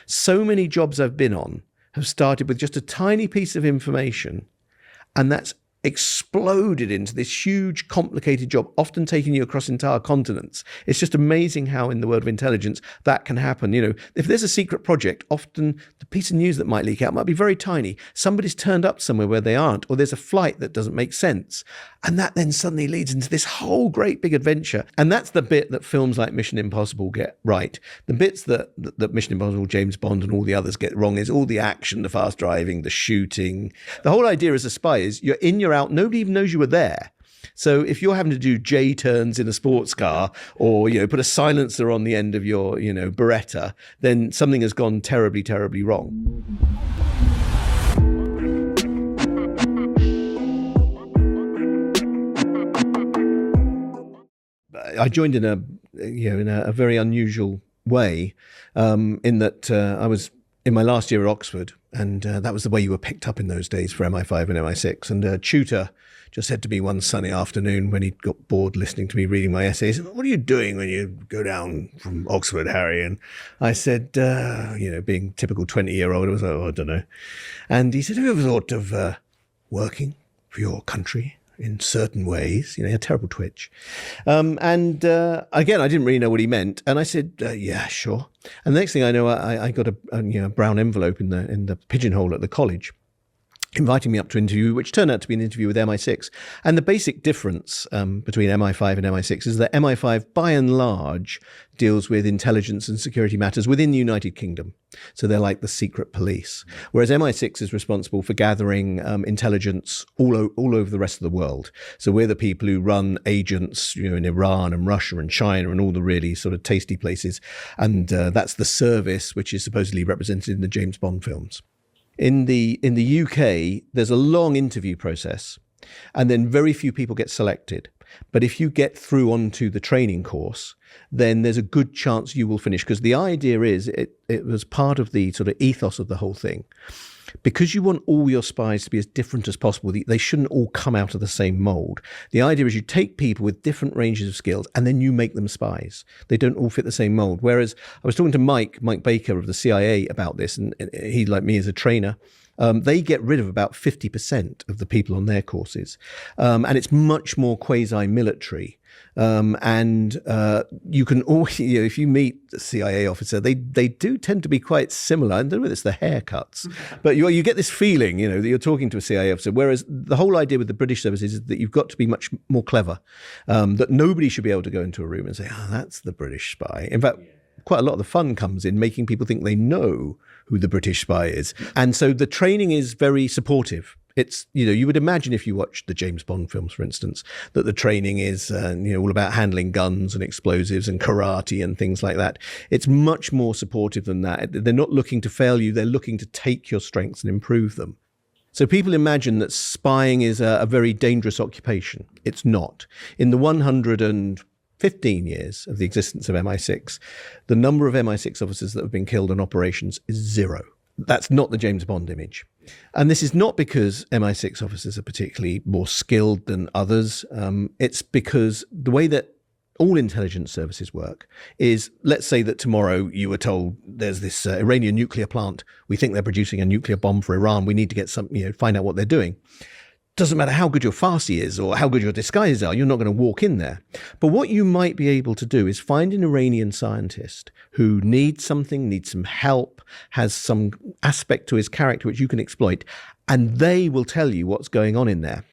So many jobs I've been on have started with just a tiny piece of information, and that's exploded into this huge, complicated job, often taking you across entire continents. It's just amazing how in the world of intelligence that can happen. If there's a secret project, often the piece of news that might leak out might be very tiny. Somebody's turned up somewhere where they aren't, or there's a flight that doesn't make sense. And that then suddenly leads into this whole great big adventure. And that's the bit that films like Mission Impossible get right. The bits that Mission Impossible, James Bond and all the others get wrong is all the action, the fast driving, the shooting. The whole idea as a spy is you're in, you're out, nobody even knows you were there. So if you're having to do J-turns in a sports car or, put a silencer on the end of your, Beretta, then something has gone terribly, terribly wrong. I joined in a very unusual way, in that I was in my last year at Oxford, and that was the way you were picked up in those days for MI5 and MI6. And a tutor just said to me one sunny afternoon when he got bored listening to me reading my essays, "What are you doing when you go down from Oxford, Harry?" And I said, being typical 20-year-old, I was like, "Oh, I don't know." And he said, "Have you ever thought of working for your country in certain ways?" He had a terrible twitch. Again, I didn't really know what he meant. And I said, "Yeah, sure." And the next thing I know, I got a brown envelope in the pigeonhole at the college, inviting me up to an interview, which turned out to be an interview with MI6. And the basic difference between MI5 and MI6 is that MI5, by and large, deals with intelligence and security matters within the United Kingdom. So they're like the secret police. Whereas MI6 is responsible for gathering intelligence all over the rest of the world. So we're the people who run agents in Iran and Russia and China and all the really sort of tasty places. And that's the service which is supposedly represented in the James Bond films. In the UK, there's a long interview process, and then very few people get selected. But if you get through onto the training course, then there's a good chance you will finish. Because the idea is, it was part of the sort of ethos of the whole thing. Because you want all your spies to be as different as possible, they shouldn't all come out of the same mold. The idea is you take people with different ranges of skills and then you make them spies. They don't all fit the same mold. Whereas I was talking to Mike Baker of the CIA about this, and he, like me, is a trainer. They get rid of about 50% of the people on their courses. And it's much more quasi-military. You can always, if you meet a CIA officer, they do tend to be quite similar. I don't know whether it's the haircuts, but you get this feeling, that you're talking to a CIA officer. Whereas the whole idea with the British services is that you've got to be much more clever, that nobody should be able to go into a room and say, "Oh, that's the British spy." In fact, quite a lot of the fun comes in making people think they know who the British spy is. And so the training is very supportive. It's, you would imagine if you watch the James Bond films, for instance, that the training is, all about handling guns and explosives and karate and things like that. It's much more supportive than that. They're not looking to fail you. They're looking to take your strengths and improve them. So people imagine that spying is a very dangerous occupation. It's not. In the 115 years of the existence of MI6, the number of MI6 officers that have been killed in operations is 0. That's not the James Bond image. And this is not because MI6 officers are particularly more skilled than others. It's because the way that all intelligence services work is, let's say that tomorrow you were told there's this Iranian nuclear plant. We think they're producing a nuclear bomb for Iran. We need to get find out what they're doing. Doesn't matter how good your farsi is or how good your disguises are, you're not going to walk in there. But what you might be able to do is find an Iranian scientist who needs something, needs some help, has some aspect to his character which you can exploit, and they will tell you what's going on in there.